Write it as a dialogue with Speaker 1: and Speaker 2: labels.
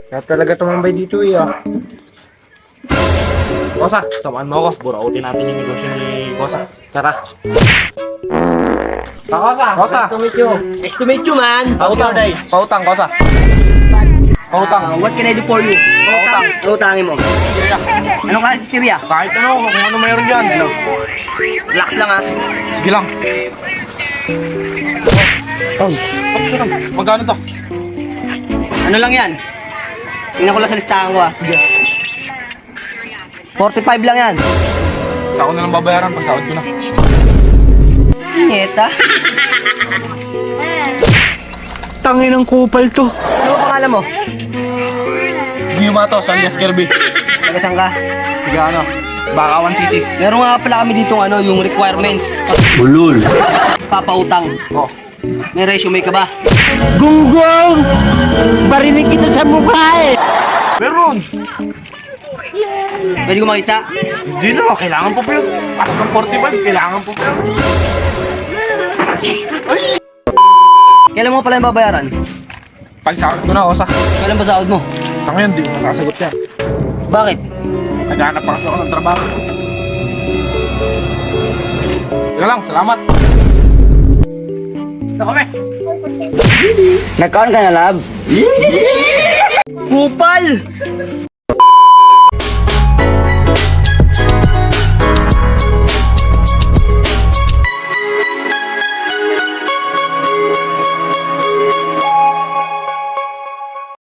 Speaker 1: Kaya talaga tumambay dito eh ah.
Speaker 2: Kosa, tamaan mo ako. Burautin natin yung negosyo ni Kosa. Tara. Kosa! Kosa!
Speaker 1: Nice to meet you.
Speaker 3: Nice to meet you, man.
Speaker 2: Pautang! Pautang, Kosa! Pautang!
Speaker 3: What can I do for you?
Speaker 2: Pautang!
Speaker 3: Utangin mo. Anong klase sirya?
Speaker 2: Kahit ano, kung ano mayroon dyan.
Speaker 3: Relax lang ha.
Speaker 2: Sige lang. Oh, magkano to?
Speaker 3: Ano lang yan? Tingnan ko lang sa listahan ko ha. 45 lang yan.
Speaker 2: Sa ako na lang babayaran pag sahod ko na.
Speaker 3: Nyeta.
Speaker 1: Tangin ng kupal to.
Speaker 3: Ano ba pangalan mo?
Speaker 2: Guillermo San Dias Kirby.
Speaker 3: Taga saan ka?
Speaker 2: Sige ano, Bakawan City.
Speaker 3: Meron nga pala kami dito yung requirements.
Speaker 1: Ulul.
Speaker 3: Papautang.
Speaker 2: Oh.
Speaker 3: May resume ka ba?
Speaker 1: Gunggong! Barinig kita sa mukha eh.
Speaker 2: Meron!
Speaker 3: Pwede ko makita?
Speaker 2: Hindi na, kailangan po yun. Para ng 45, kailangan po yun.
Speaker 3: Kailan mo pala yung babayaran?
Speaker 2: Pag sahod ko na, Kosa.
Speaker 3: Kailan ba sahod mo?
Speaker 2: Sa ngayon, di ko masasagot yan.
Speaker 3: Bakit?
Speaker 2: Naghanap pa kasi ako ng trabaho. Sige lang, salamat. Ito kami.
Speaker 3: Nagkaon ka na, lab? Kupal!